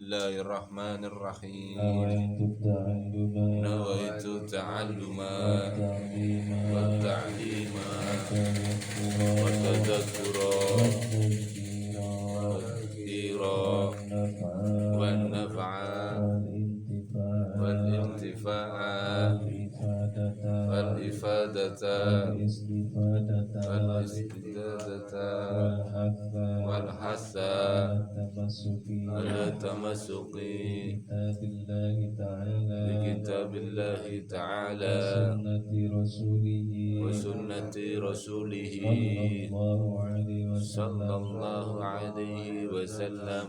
Bismillahirrahmanirrahim. نويت التعلم والتعليم والتذكر والتذكير والنفع والانتفاع والإفادة والاستفادة والحث على التمسك بكتاب الله تعالى وسنة رسوله صلى الله عليه وسلم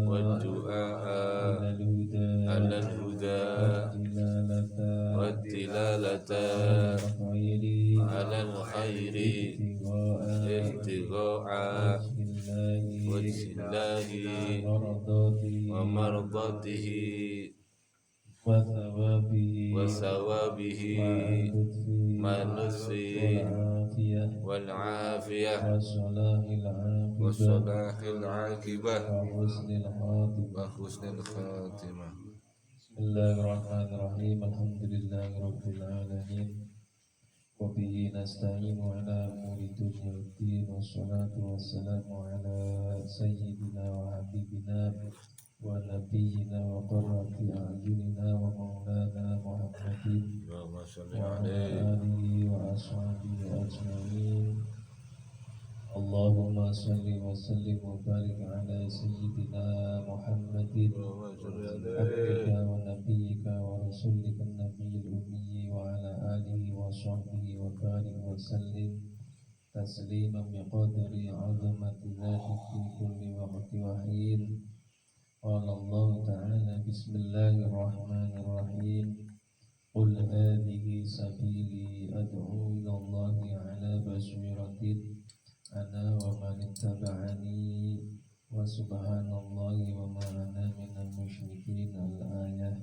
والدعاء على الهدى والدلالة على الخير ابتغاء وجه الله ومرضاته وثوابه مع اللطف والعافية وصلاح العاقبة وحسن الخاتمة. Bismillahirrahmanirrahim. Alhamdulillahirabbil alamin. Wa bihi nasta'inu ala umuri dunya waddin. Wassalatu wassalamu ala sayyidina wa habibina wa nabiyyina wa qurrati a'yunina wa maulana Muhammadin Allahumma shalli wa ala alaihi. alihi wa ashabihi ajma'in. Allahumma salli wa sallim wa barik ala sayyidina Muhammadin Allahumma shalli abdika alaihi. wa nabiyyika wa rasulika nabiyil ummi wa ala alihi wa sahbihi wa barik wa sallim tasliman biqadri azamati dzati fi kulli waqti wa hin. Qala Allah ta'ala bismillahirrahmanirrahim. Qul hadhihi sabili ad'u ila Allahi ala basiratin ana wa man ittaba'ani wa subhanallahi wa ma ana minal musyrikin. Al-ayah.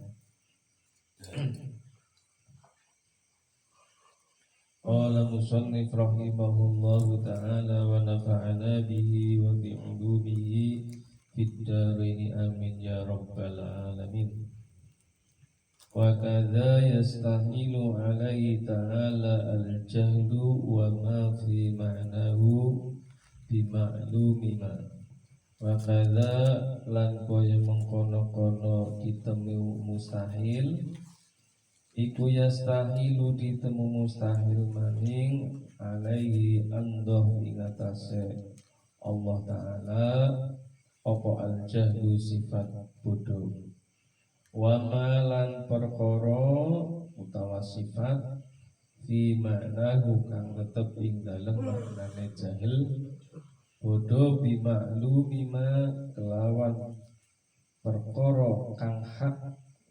Qala musannif rahimahullahu ta'ala wa nafa'ana bihi wa bi'ulumihi fid dharaini amin ya rabbal alamin. Wa kadza yastahilu alaihi ta'ala al-jahlu wa ma fi ma'nahu bima'lumi ma. Wa kadza lan kaya mengkono-kono ditemu mustahil iku yastahilu ditemu mustahil maning alaihi andoh ingatase Allah Ta'ala apa al-jahlu sifat bodoh wa malan perkara utawa sifat fi ma'nahu kang tetep ing dalem maknane jahil bodoh bimaklumi ma kelawan perkara kang hak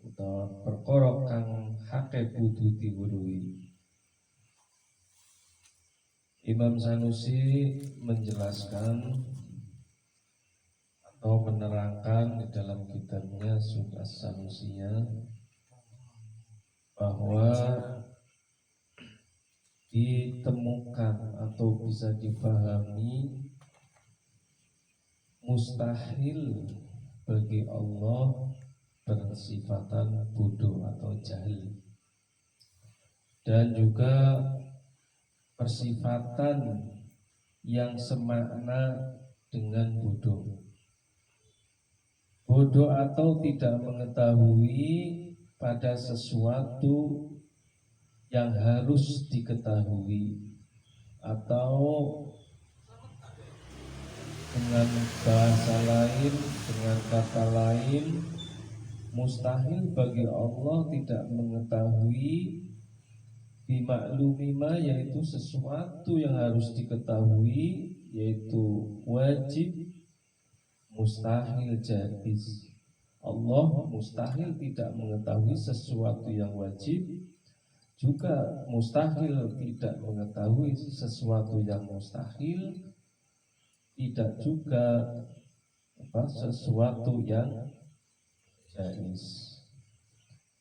utawa perkara kang hake kudu diweruhi. Imam Sanusi menjelaskan atau menerangkan di dalam kitabnya Sunnah Sanusiyah bahwa ditemukan atau bisa dipahami mustahil bagi Allah bersifatan bodoh atau jahil, dan juga persifatan yang semakna dengan bodoh. Bodoh atau tidak mengetahui pada sesuatu yang harus diketahui, atau dengan bahasa lain, dengan kata lain, mustahil bagi Allah tidak mengetahui bimaklumima, yaitu sesuatu yang harus diketahui, yaitu wajib, mustahil, jaiz. Allah mustahil tidak mengetahui sesuatu yang wajib, juga mustahil tidak mengetahui sesuatu yang mustahil, tidak juga sesuatu yang jaiz.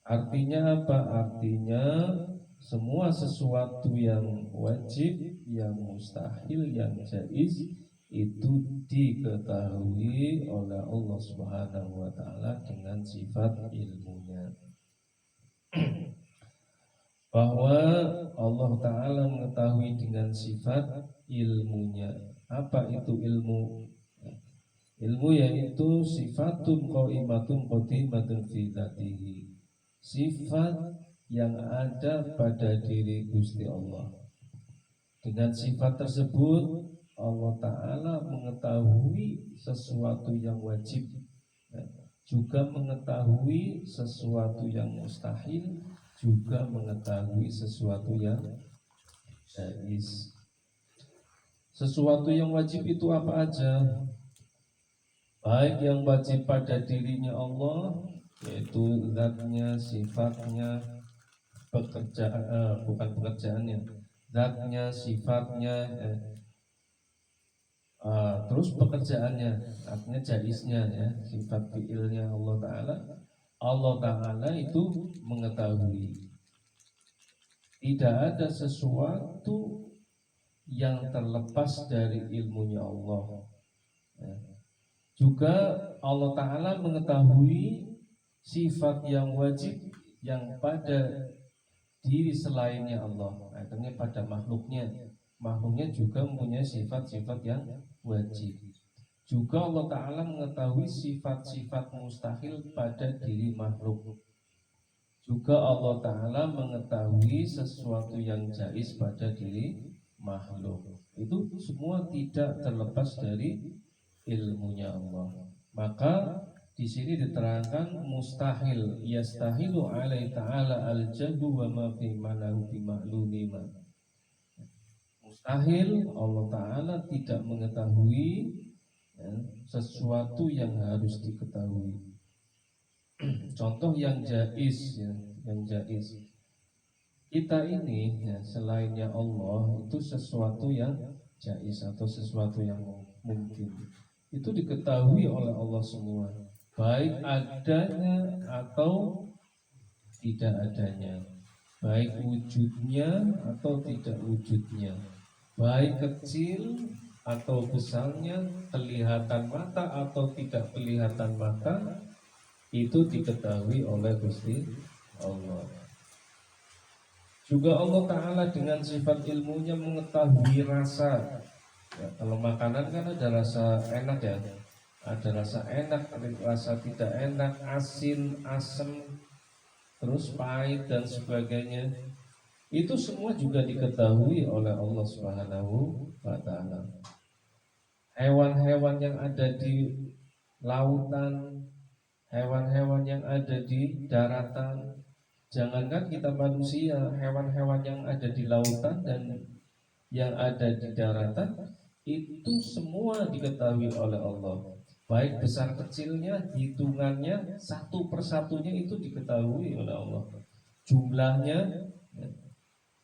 Artinya apa? Artinya semua sesuatu yang wajib, yang mustahil, yang jaiz itu diketahui oleh Allah Subhanahu wa taala dengan sifat ilmunya. Bahwa Allah taala mengetahui dengan sifat ilmunya. Apa itu ilmu? Ilmu yaitu sifatun qaimatun qadimatun fi dzatihi. Sifat yang ada pada diri Gusti Allah. Dengan sifat tersebut Allah Ta'ala mengetahui sesuatu yang wajib, juga mengetahui sesuatu yang mustahil, juga mengetahui sesuatu yang jaiz. Sesuatu yang wajib itu apa aja? Baik yang wajib pada dirinya Allah, yaitu zatnya, sifatnya, bukan pekerjaannya, zatnya, sifatnya, terus pekerjaannya, artinya jaiznya ya, sifat fiilnya Allah Ta'ala itu mengetahui. Tidak ada sesuatu yang terlepas dari ilmunya Allah. Juga Allah Ta'ala mengetahui sifat yang wajib yang pada diri selainnya Allah, artinya pada makhluknya. Makhluknya juga mempunyai sifat-sifat yang wajib. Juga Allah Ta'ala mengetahui sifat-sifat mustahil pada diri makhluk. Juga Allah Ta'ala mengetahui sesuatu yang jaiz pada diri makhluk. Itu semua tidak terlepas dari ilmunya Allah. Maka di sini diterangkan mustahil, yastahilu alaihi ta'ala al-jahlu wa ma fi malahu bi ma'lumi ma. Mustahil Allah Ta'ala tidak mengetahui sesuatu yang harus diketahui. Contoh yang jaiz ya, yang jaiz. Kita ini ya, selainnya Allah itu sesuatu yang jaiz atau sesuatu yang mungkin. Itu diketahui oleh Allah semua, baik adanya atau tidak adanya, baik wujudnya atau tidak wujudnya, baik kecil atau besarnya, kelihatan mata atau tidak kelihatan mata, itu diketahui oleh Gusti Allah. Juga Allah Ta'ala dengan sifat ilmunya mengetahui rasa. Ya, kalau makanan kan ada rasa enak ya, ada rasa enak, ada rasa tidak enak, asin, asam, terus pahit dan sebagainya. Itu semua juga diketahui oleh Allah Subhanahu wa Ta'ala. Hewan-hewan yang ada di lautan, hewan-hewan yang ada di daratan, jangankan kita manusia, hewan-hewan yang ada di lautan dan yang ada di daratan itu semua diketahui oleh Allah. Baik besar kecilnya, hitungannya, satu persatunya itu diketahui oleh Allah. Jumlahnya,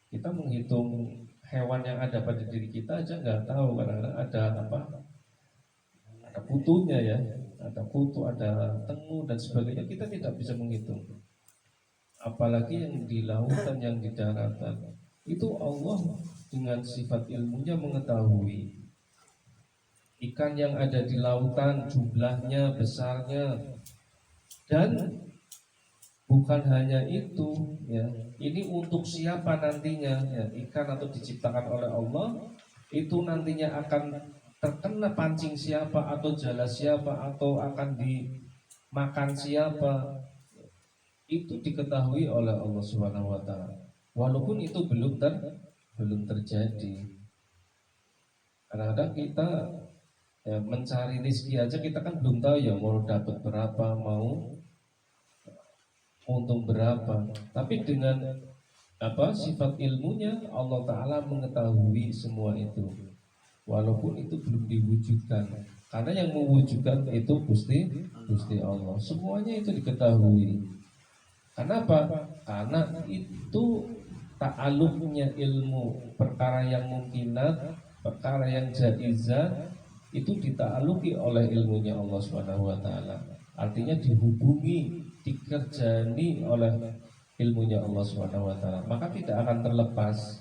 kita menghitung hewan yang ada pada diri kita aja nggak tahu, kadang-kadang ada apa? Ada putunya ya, ada putu, ada tengu dan sebagainya, kita tidak bisa menghitung. Apalagi yang di lautan, yang di daratan, itu Allah dengan sifat ilmunya mengetahui. Ikan yang ada di lautan, jumlahnya, besarnya, dan bukan hanya itu ya, ini untuk siapa nantinya ya, ikan atau diciptakan oleh Allah itu nantinya akan terkena pancing siapa atau jala siapa atau akan dimakan siapa, itu diketahui oleh Allah Subhanahu wa Ta'ala, walaupun itu belum terjadi. Kadang-kadang kita ya, mencari rezeki aja kita kan belum tahu ya mau dapat berapa, mau untung berapa. Tapi dengan sifat ilmunya Allah Ta'ala mengetahui semua itu, walaupun itu belum diwujudkan. Karena yang mewujudkan itu Gusti Allah. Semuanya itu diketahui. Kenapa? Karena itu ta'alluqnya ilmu perkara yang mungkinat, perkara yang jaizat itu dita'alluqi oleh ilmunya Allah Subhanahu wa Ta'ala. Artinya dihubungi, dikerjani oleh ilmunya Allah Subhanahu wa Ta'ala. Maka tidak akan terlepas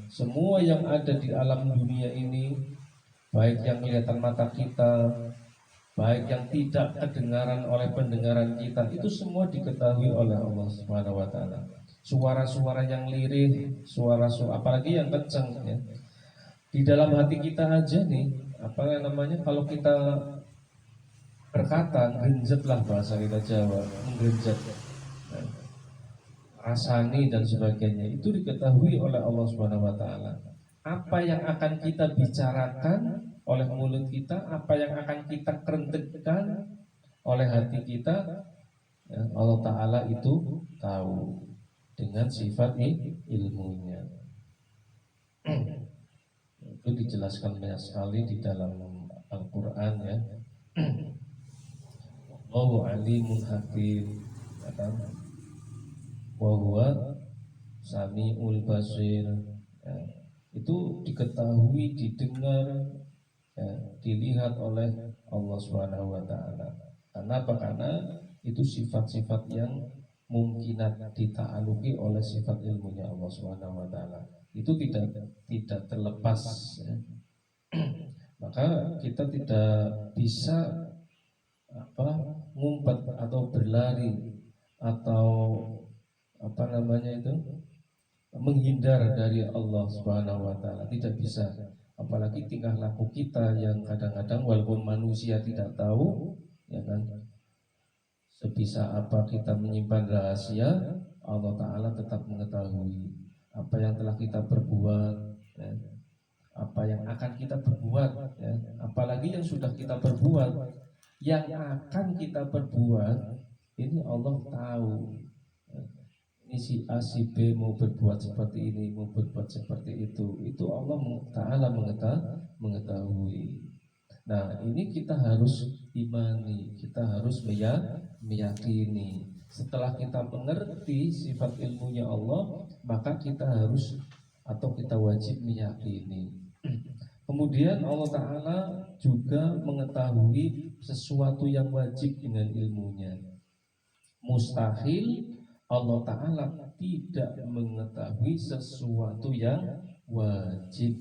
semua yang ada di alam dunia ini, baik yang kelihatan mata kita, baik yang tidak kedengaran oleh pendengaran kita, itu semua diketahui oleh Allah Subhanahu wa taala. Suara-suara yang lirih, suara-suara apalagi yang kencang ya. Di dalam hati kita aja nih, apa namanya, kalau kita berkata, genjet lah bahasa kita Jawa, menggenjet, rasani dan sebagainya, itu diketahui oleh Allah Subhanahu wa taala. Apa yang akan kita bicarakan oleh mulut kita, apa yang akan kita kerentekkan oleh hati kita, ya, Allah taala itu tahu dengan sifat ilmunya. Itu dijelaskan banyak sekali di dalam Al-Quran ya. Allahu alimun hakim, wa huwa samiul basir, ya. Itu diketahui, didengar, ya, dilihat oleh Allah Subhanahu wa taala. Karena apa? Karena itu sifat-sifat yang mungkinat dita'aluki oleh sifat ilmunya Allah Subhanahu wa taala. Itu tidak terlepas ya. Maka kita tidak bisa ngumpet atau berlari atau menghindar dari Allah Subhanahu wa taala, tidak bisa. Apalagi tingkah laku kita yang kadang-kadang walaupun manusia tidak tahu, ya kan, sebisa apa kita menyimpan rahasia, Allah taala tetap mengetahui apa yang telah kita perbuat, ya, apa yang akan kita perbuat, ya, apalagi yang sudah kita perbuat, yang akan kita perbuat, ini Allah tahu. Ini si A si B mau berbuat seperti ini, mau berbuat seperti itu Allah Ta'ala mengetahui. Nah, ini kita harus imani, kita harus meyakini. Setelah kita mengerti sifat ilmunya Allah, maka kita harus atau kita wajib meyakini. Kemudian Allah Ta'ala juga mengetahui sesuatu yang wajib dengan ilmunya. Mustahil Allah Ta'ala tidak mengetahui sesuatu yang wajib.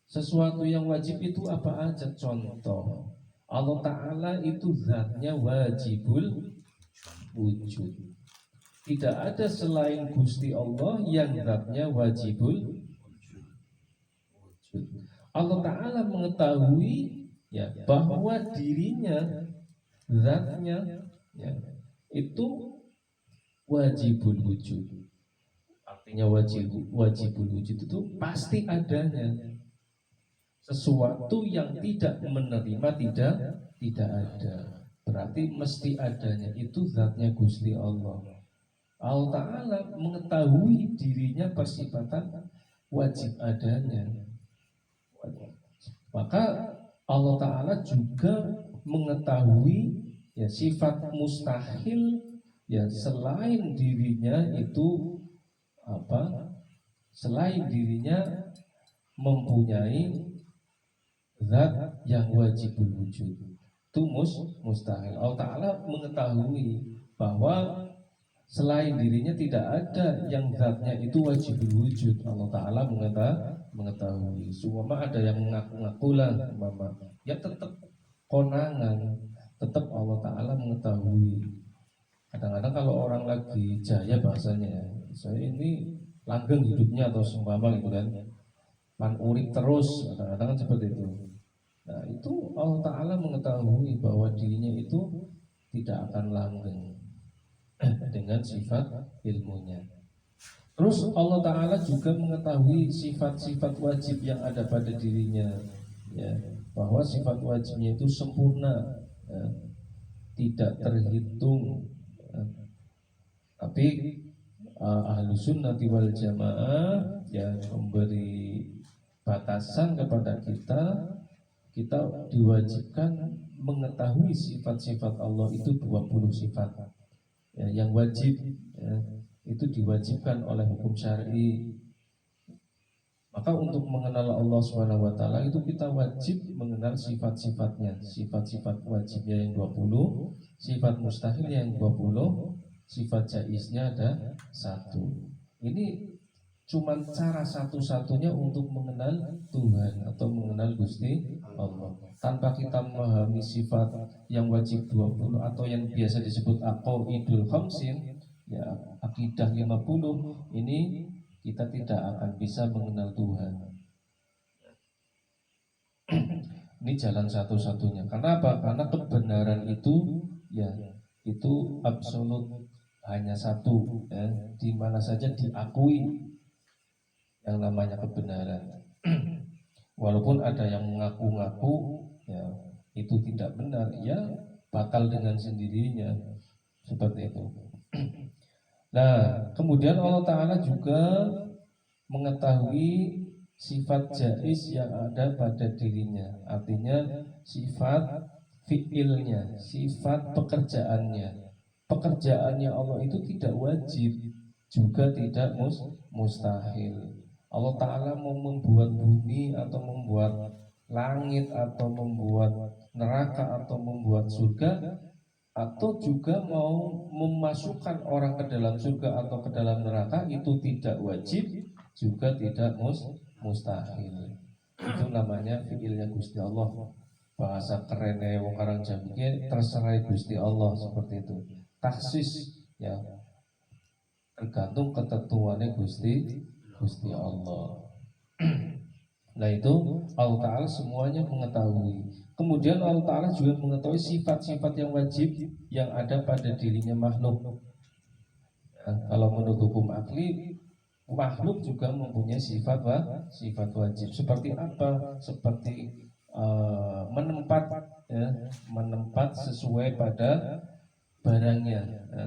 Sesuatu yang wajib itu apa aja? Contoh, Allah Ta'ala itu zatnya wajibul wujud. Tidak ada selain Gusti Allah yang zatnya wajibul wujud. Allah Ta'ala mengetahui ya bahwa dirinya, zatnya ya, itu wajibul wujud. Artinya wajibul wujud itu pasti adanya. Sesuatu yang tidak menerima tidak ada. Berarti mesti adanya. Itu zatnya Gusti Allah. Allah Ta'ala mengetahui dirinya persifatan wajib adanya. Maka Allah Ta'ala juga mengetahui ya sifat mustahil, ya selain dirinya itu selain dirinya mempunyai zat yang wajibul wujud, itu mustahil. Allah Ta'ala mengetahui bahwa selain dirinya tidak ada yang zatnya itu wajibul wujud. Allah Ta'ala mengetahui. Semua ada yang mengaku-ngaku lah, ya tetap konangan, tetap Allah Ta'ala mengetahui. Kadang-kadang kalau orang lagi jaya bahasanya, saya ini langgeng hidupnya atau seumpama gitu kan, pan urip terus, kadang-kadang kan seperti itu. Nah, itu Allah Ta'ala mengetahui bahwa dirinya itu tidak akan langgeng dengan sifat ilmunya. Terus Allah Ta'ala juga mengetahui sifat-sifat wajib yang ada pada dirinya, ya, bahwa sifat wajibnya itu sempurna, ya, tidak terhitung, ya. Tapi Ahlus Sunnati wal Jamaah ya memberi batasan kepada kita diwajibkan mengetahui sifat-sifat Allah itu 20 sifat ya, yang wajib ya, itu diwajibkan oleh hukum syar'i. Maka untuk mengenal Allah Subhanahu wa taala itu kita wajib mengenal sifat-sifatnya. Sifat-sifat wajibnya yang 20, sifat mustahil yang 20, sifat jaiznya ada 1. Ini cuman cara satu-satunya untuk mengenal Tuhan atau mengenal Gusti Allah. Tanpa kita memahami sifat yang wajib 20 atau yang biasa disebut aqaidul khamsin, ya akidah 50, ini kita tidak akan bisa mengenal Tuhan. Ini jalan satu-satunya. Karena apa? Karena kebenaran itu ya itu absolut, hanya satu, ya, di mana saja diakui yang namanya kebenaran. Walaupun ada yang mengaku-ngaku ya itu tidak benar, ya bakal dengan sendirinya seperti itu. Nah, kemudian Allah Ta'ala juga mengetahui sifat jaiz yang ada pada dirinya. Artinya sifat fi'ilnya, sifat pekerjaannya. Pekerjaannya Allah itu tidak wajib, juga tidak mustahil. Allah Ta'ala mau membuat bumi atau membuat langit atau membuat neraka atau membuat surga, atau juga mau memasukkan orang ke dalam surga atau ke dalam neraka, itu tidak wajib, juga tidak mustahil. Itu namanya fi'ilnya Gusti Allah. Bahasa kerennya wong Karang Jambi, terserah Gusti Allah, seperti itu. Taksis ya, tergantung ketentuannya Gusti Allah. Nah itu Allah Ta'ala semuanya mengetahui. Kemudian Allah Ta'ala juga mengetahui sifat-sifat yang wajib yang ada pada dirinya makhluk. Nah, kalau menurut hukum akli, makhluk juga mempunyai sifat wajib. Seperti apa? Seperti menempat, ya, menempat sesuai pada barangnya, ya,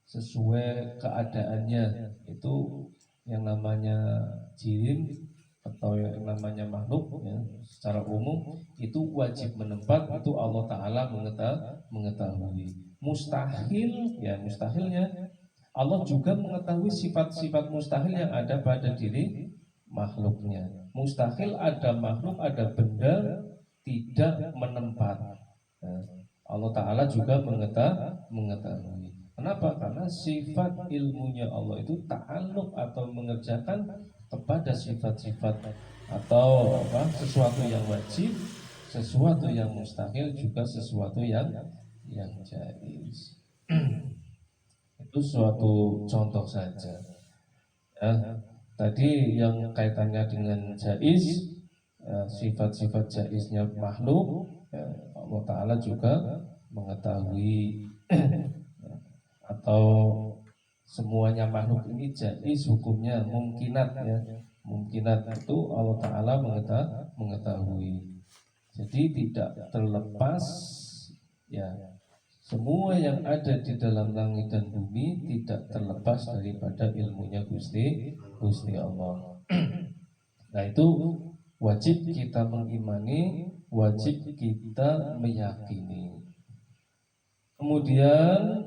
sesuai keadaannya. Itu yang namanya jin atau yang namanya makhluk, ya, secara umum itu wajib menempat, itu Allah Ta'ala mengetahui. Mustahil, ya mustahilnya Allah juga mengetahui sifat-sifat mustahil yang ada pada diri makhluknya. Mustahil ada makhluk, ada benda tidak menempat. Nah, Allah Ta'ala juga mengetahui. Kenapa? Karena sifat ilmunya Allah itu ta'alluq atau mengerjakan kepada sifat-sifat atau sesuatu yang wajib, sesuatu yang mustahil, juga sesuatu yang jaiz. Itu suatu contoh saja. Ya, tadi yang kaitannya dengan jaiz, sifat-sifat jaiznya makhluk, ya, Allah Ta'ala juga mengetahui. Atau semuanya makhluk ini jaiz hukumnya, mungkinat, ya. Mungkinat itu Allah Ta'ala mengetahui. Jadi tidak terlepas, ya, semua yang ada di dalam langit dan bumi tidak terlepas daripada ilmunya Gusti Allah. Nah itu wajib kita mengimani, wajib kita meyakini. Kemudian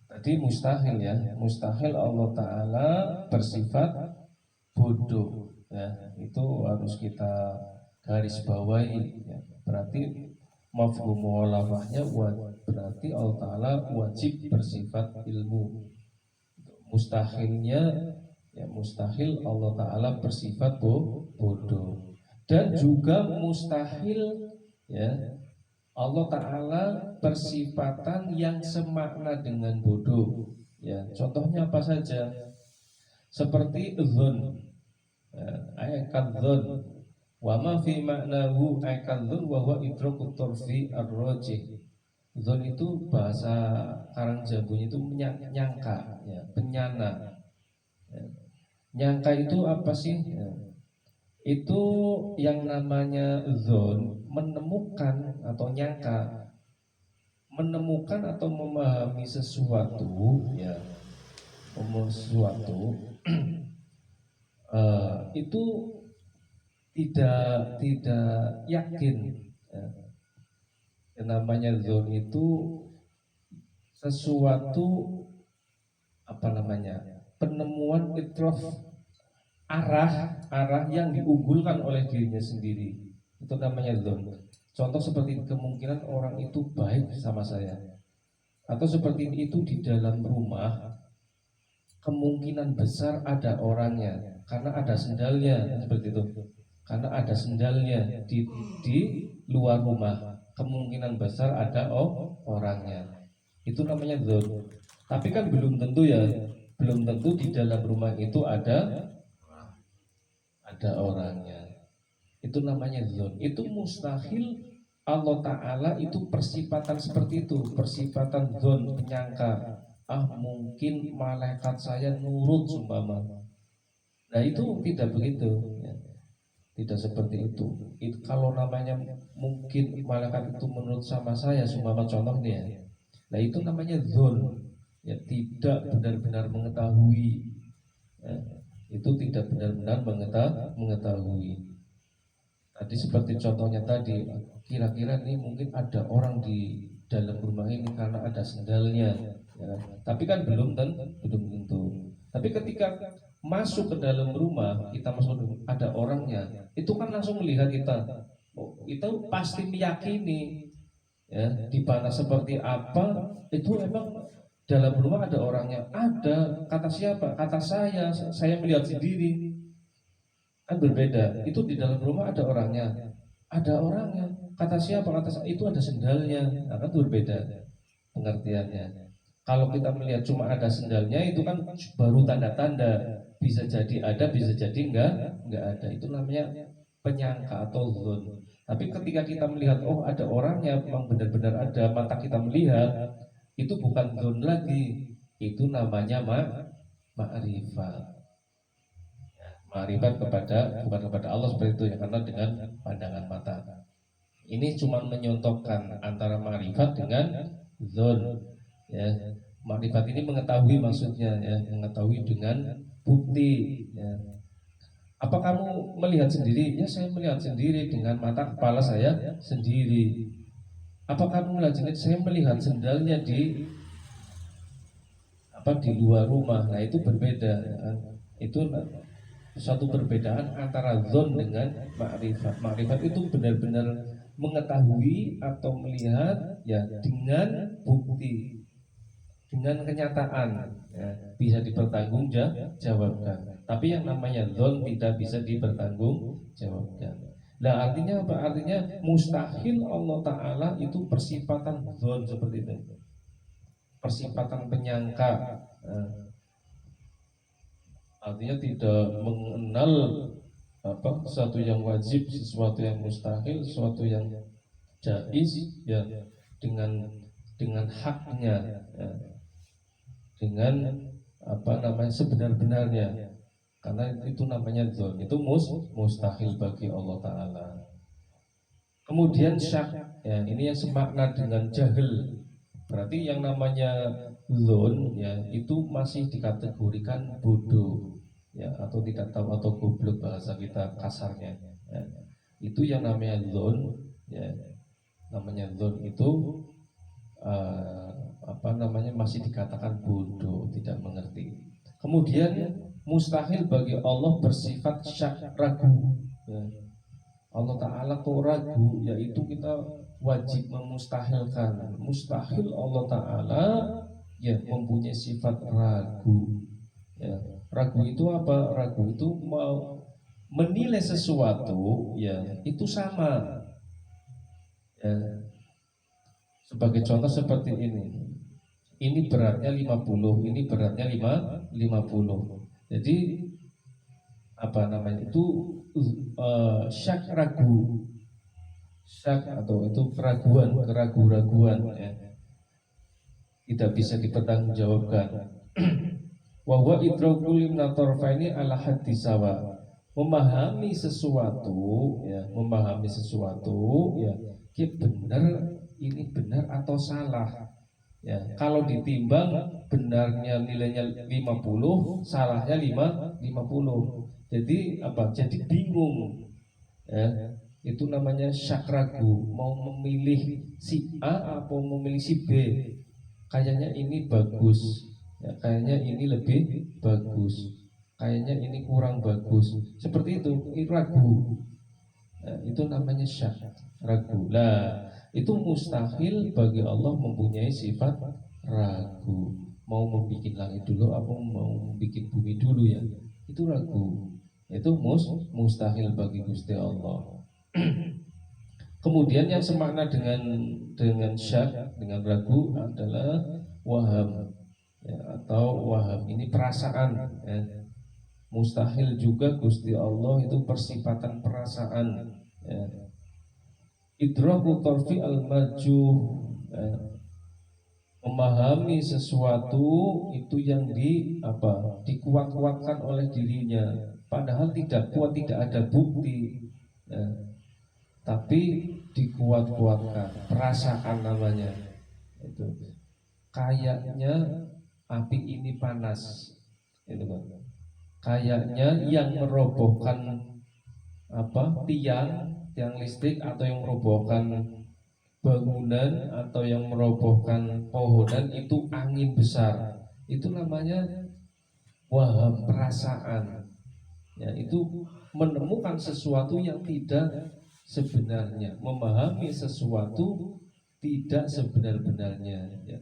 tadi mustahil, ya, mustahil Allah Ta'ala bersifat bodoh, ya, itu harus kita garis bawahi, ya. Berarti mafhum mukhalafahnya berarti Allah Ta'ala wajib bersifat ilmu. Mustahilnya, ya mustahil Allah Ta'ala bersifat bodoh. Dan juga mustahil, ya, Allah Ta'ala bersifatan yang semakna dengan bodoh, ya. Contohnya apa saja? Seperti dzon, ayat dzon, wa ma fi maknahu ayat dzon wa huwa idrakut tarfi ar-rajih. Dzon itu bahasa Karang Jambunya itu nyangka, ya, penyana. Ya. Nyangka itu apa sih? Ya. Itu yang namanya dzon, menemukan atau nyangka, menemukan atau memahami sesuatu, ya, sesuatu itu tidak yakin, ya. Yang namanya dzon itu sesuatu penemuan itrof, arah yang diunggulkan oleh dirinya sendiri, itu namanya dzon. Contoh seperti kemungkinan orang itu baik sama saya, atau seperti itu di dalam rumah kemungkinan besar ada orangnya karena ada sendalnya, seperti itu. Karena ada sendalnya di luar rumah, kemungkinan besar ada orangnya. Itu namanya dzon. Tapi kan belum tentu ya, belum tentu di dalam rumah itu ada orangnya. Itu namanya dzon. Itu mustahil Allah Ta'ala itu persifatan seperti itu, persifatan dzon, penyangka. Mungkin malaikat saya nurut sumpama. Nah itu tidak begitu ya. Tidak seperti itu. Kalau namanya mungkin malaikat itu menurut sama saya sumpama contohnya, nah itu namanya dzon ya, tidak benar-benar mengetahui ya. Itu tidak benar-benar mengetahui. Tadi seperti contohnya tadi, kira-kira ini mungkin ada orang di dalam rumah ini karena ada sendalnya ya. Tapi kan belum tentu. Tapi ketika masuk ke dalam rumah, kita masuk ada orangnya, itu kan langsung melihat kita. Itu pasti meyakini ya, di mana seperti apa itu memang dalam rumah ada orangnya. Ada, kata siapa? Kata saya melihat sendiri. Kan berbeda. Itu di dalam rumah ada orangnya. Ada orangnya. Kata siapa? Kata saya, itu ada sendalnya. Nah, kan berbeda pengertiannya. Kalau kita melihat cuma ada sendalnya, itu kan baru tanda-tanda, bisa jadi ada, bisa jadi enggak ada. Itu namanya penyangka atau dzon. Tapi ketika kita melihat ada orangnya, memang benar-benar ada, mata kita melihat, itu bukan dzon lagi. Itu namanya ma'rifat. Ma'rifat bukan kepada Allah seperti itu ya, karena dengan pandangan mata. Ini cuma menyontohkan antara ma'rifat dengan dzon. Ya, makrifat ini mengetahui maksudnya ya, mengetahui dengan bukti ya. Apa kamu melihat sendiri? Ya saya melihat sendiri dengan mata kepala saya sendiri. Apa kamu melihat sendiri? Saya melihat sendalnya di luar rumah. Nah itu berbeda ya. Itu suatu perbedaan antara dzon dengan makrifat. Makrifat itu benar-benar mengetahui atau melihat ya dengan bukti, dengan kenyataan ya, bisa dipertanggungjawabkan. Tapi yang namanya dzon tidak bisa dipertanggungjawabkan. Nah artinya apa? Artinya mustahil Allah Ta'ala itu persifatan dzon seperti itu, persifatan penyangka. Artinya tidak mengenal sesuatu yang wajib, sesuatu yang mustahil, sesuatu yang jaiz ya, dengan haknya ya, dengan sebenar-benarnya, karena itu namanya dzon. Itu mustahil bagi Allah Ta'ala. Kemudian syak ya, ini yang semakna dengan jahil. Berarti yang namanya dzon ya, itu masih dikategorikan bodoh ya, atau tidak tahu atau goblok bahasa kita kasarnya ya. Itu yang namanya dzon ya. Namanya dzon itu masih dikatakan bodoh, tidak mengerti. Kemudian mustahil bagi Allah bersifat syak, ragu ya. Allah Ta'ala kok ragu, yaitu kita wajib memustahilkan. Mustahil Allah Ta'ala ya mempunyai sifat ragu ya. Ragu itu apa? Ragu itu mau menilai sesuatu ya, itu sama ya. Sebagai contoh seperti ini beratnya 50, ini beratnya 50. Jadi itu syak, ragu, syak atau itu keraguan ya, tidak bisa dipertanggungjawabkan. Wa huwa idrakul limnatorfaini ala haddi sawa, memahami sesuatu ya, ini benar atau salah ya. Kalau ditimbang benarnya nilainya 50, salahnya 50. Jadi Jadi bingung ya. Itu namanya syak, ragu, mau memilih si A atau memilih si B. Kayaknya ini bagus ya, kayaknya ini lebih bagus, kayaknya ini kurang bagus. Seperti itu ragu ya, itu namanya syak, ragu. Lah itu mustahil bagi Allah mempunyai sifat ragu. mau membuat langit dulu apa mau membuat bumi dulu ya, itu ragu, itu mustahil bagi Gusti Allah. Kemudian yang semakna dengan syak, dengan ragu adalah waham, ya, atau waham ini perasaan, ya. Mustahil juga Gusti Allah itu persifatan perasaan, ya. Idraku tarfi al-majuh, ya. Memahami sesuatu itu yang dikuat-kuatkan oleh dirinya, padahal tidak kuat, tidak ada bukti, ya. Tapi dikuat-kuatkan, perasaan namanya itu. Kayaknya api ini panas, itu kan. Kayaknya yang merobohkan tiang listrik, atau yang merobohkan bangunan, atau yang merobohkan pohonan itu angin besar. Itu namanya waham, perasaan. Ya, itu menemukan sesuatu yang tidak sebenarnya, memahami sesuatu tidak sebenar-benarnya, ya.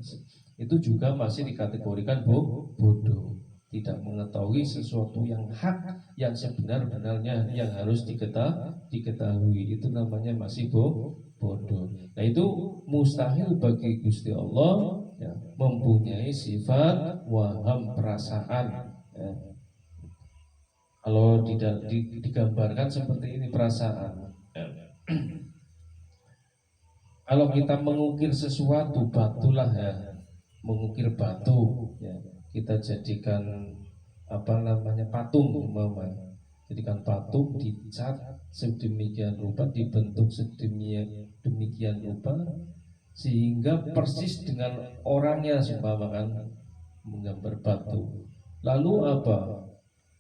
Itu juga masih dikategorikan bodoh, tidak mengetahui sesuatu yang hak, yang sebenar-benarnya, yang harus diketahui, itu namanya masih bodoh. Nah, itu mustahil bagi Gusti Allah, ya, mempunyai sifat waham, perasaan, ya. Kalau tidak digambarkan seperti ini perasaan. Kalau kita mengukir sesuatu, batulah, ya, mengukir batu, ya, kita jadikan patung, jadikan patung, dicat sedemikian rupa, dibentuk sedemikian rupa sehingga persis dengan orangnya, kan, menggambar batu. Lalu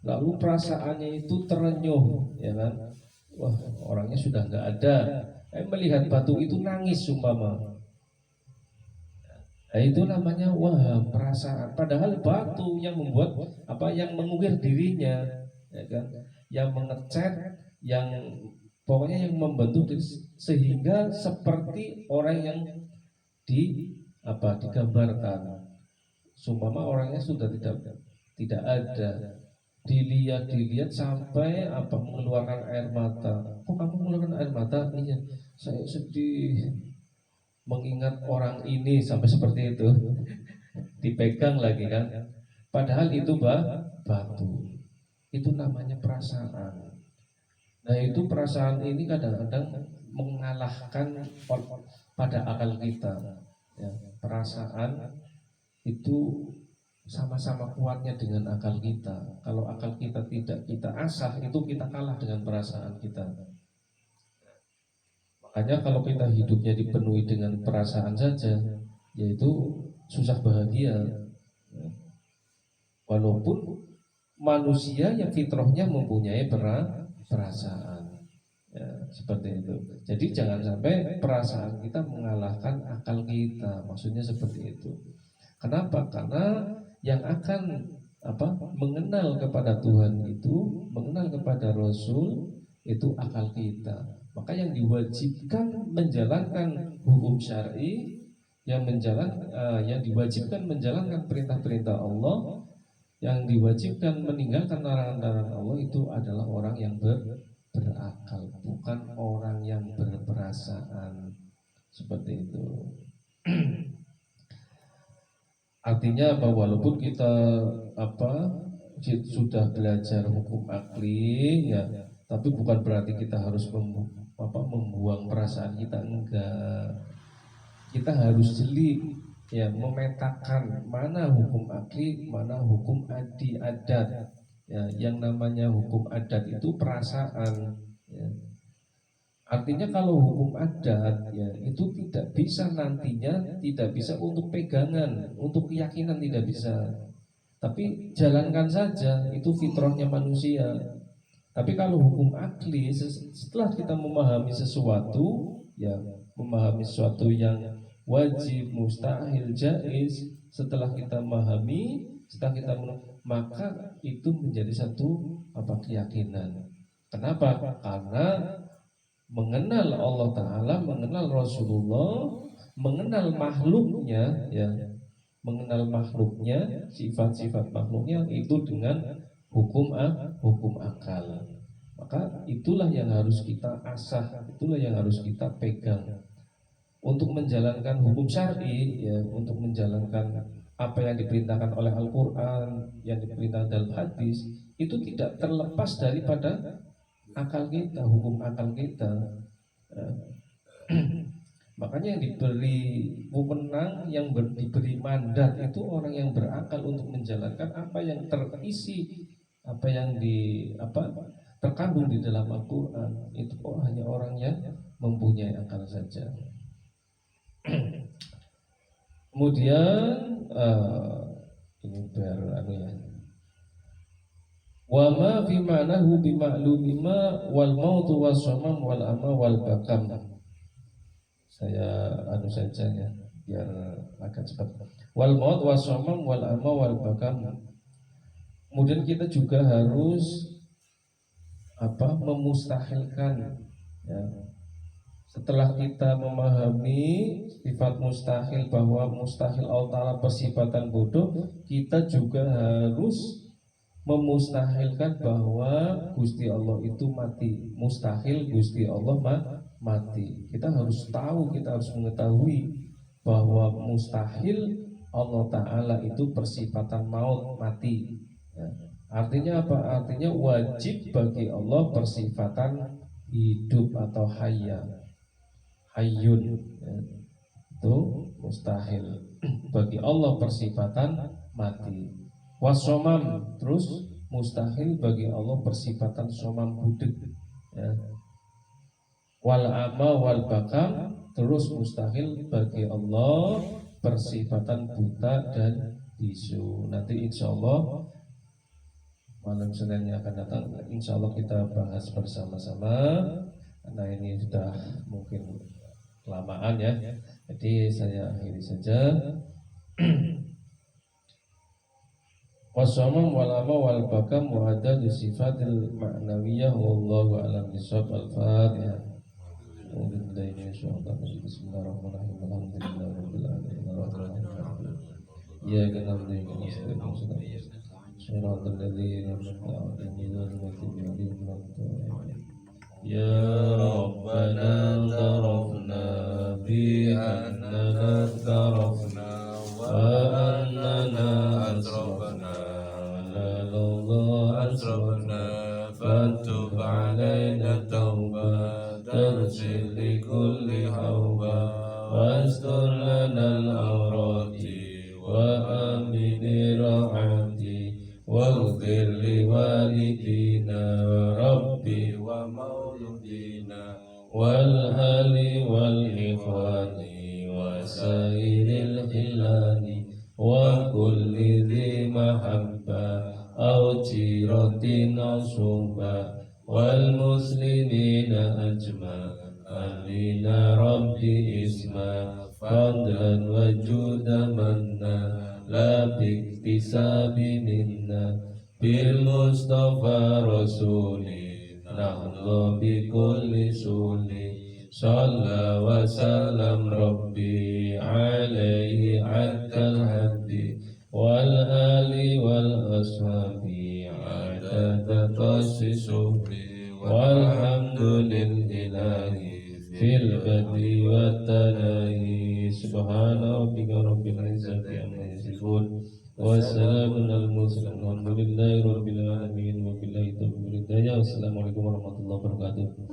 lalu perasaannya itu terenyuh, ya kan, wah, orangnya sudah nggak ada, melihat batu itu nangis umpama. Nah, itu namanya waham, perasaan. Padahal batu yang membuat yang mengukir dirinya, ya kan, yang mengecat, yang pokoknya yang membentuk sehingga seperti orang yang digambarkan. Sumpama orangnya sudah tidak ada. Dilihat sampai mengeluarkan air mata. Kok kamu mengeluarkan air mata? Iya, saya sedih mengingat orang ini, sampai seperti itu. Dipegang lagi kan. Padahal itu batu. Itu namanya perasaan. Nah, itu perasaan ini kadang-kadang mengalahkan pada akal kita, ya. Perasaan itu sama-sama kuatnya dengan akal kita. Kalau akal kita tidak kita asah, itu kita kalah dengan perasaan kita. Makanya kalau kita hidupnya dipenuhi dengan perasaan saja, yaitu susah bahagia. Walaupun manusia yang fitrahnya mempunyai perasaan, ya, seperti itu. Jadi jangan sampai perasaan kita mengalahkan akal kita. Maksudnya seperti itu. Kenapa? Karena yang akan mengenal kepada Tuhan itu, mengenal kepada Rasul itu akal kita. Maka yang diwajibkan menjalankan hukum syar'i, yang diwajibkan menjalankan perintah-perintah Allah, yang diwajibkan meninggalkan larangan-larangan Allah, itu adalah orang yang berakal, bukan orang yang berperasaan. Seperti itu. Artinya walaupun kita sudah belajar hukum akli, ya, tapi bukan berarti kita harus membuang perasaan kita, enggak. Kita harus jeli, ya, memetakan mana hukum akli, mana hukum adat. Ya, yang namanya hukum adat itu perasaan, ya. Artinya kalau hukum adat, ya, itu tidak bisa nantinya, tidak bisa untuk pegangan, untuk keyakinan tidak bisa. Tapi jalankan saja, itu fitrahnya manusia. Tapi kalau hukum akli, setelah kita memahami sesuatu, ya, memahami sesuatu yang wajib, mustahil, jaiz, setelah kita memahami, maka itu menjadi satu keyakinan. Kenapa? Karena mengenal Allah Ta'ala, mengenal Rasulullah, mengenal makhluknya, ya, mengenal makhluknya, sifat-sifat makhluknya itu dengan hukum akal. Maka itulah yang harus kita asah, itulah yang harus kita pegang untuk menjalankan hukum syar'i, ya, untuk menjalankan apa yang diperintahkan oleh Al-Quran, yang diperintahkan dalam hadis, itu tidak terlepas daripada akal kita, hukum akal kita. Makanya yang diberi wewenang, yang diberi mandat itu orang yang berakal untuk menjalankan apa yang terisi, apa yang terkandung di dalam Al-Quran. Itu hanya orang yang mempunyai akal saja. Kemudian ini biar ya. Wa ma fi ma'nahu bi ma'lumima wal mautu was-samam wal ama wal bakam. Saya saja ya biar agak cepat. Wal maut was-samam wal ama wal bakam. Kemudian kita juga harus memustahilkan, ya. Setelah kita memahami sifat mustahil, bahwa mustahil Allah Ta'ala persifatan bodoh, kita juga harus memustahilkan bahwa Gusti Allah itu mati. Mustahil Gusti Allah mati. Kita harus tahu, kita harus mengetahui bahwa mustahil Allah Ta'ala itu persifatan maut, mati, ya. Artinya apa? Artinya wajib bagi Allah persifatan hidup atau hayyun, ya. Itu mustahil bagi Allah persifatan mati. Wasomam, terus mustahil bagi Allah persifatan somam budek, ya. Wal ama wal bakam, terus mustahil bagi Allah persifatan buta dan bisu. Nanti insya Allah malam Senin yang akan datang, insya Allah kita bahas bersama-sama. Nah ini sudah mungkin kelamaan ya, jadi saya akhiri saja. Wasamam wal ama wal bakam wa adadu sifatil ma'nawiyah wallahu a'lam bishawab. Al-Fatihah. Bismillahirrahmanirrahim. Alhamdulillahirabbil alamin. Ya kana Shiratal ladzina an'amta 'alaihim Ya Rabbana tarafna bi annana tarafna wa annana asrafna la asrafna fatub alaina tawbatan li kulli hawba wastur lana al-awrati wa amini rahati waghfir li walidina rabbi wa mauludina wal ahli wal ikhwani wa sairil hilani wa kulli dhi mahabba aw jiratin asumba wal muslimina ajma'ina rabbi isma fadlan wa juda manna la biktisabi minna bil mustafa rasuli nahdu bi kulli suli salla wa salam rabbi alaihi addal haddi wal ali wal ashabi adada tasisubi walhamdulillahi fil badi wa talahi subhana rabbika rabbil izzati amma yasifun wa salamun al mursalin walhamdulillahi rabbil alamin wa billahi taufiq. Wassalamualaikum warahmatullahi wabarakatuh.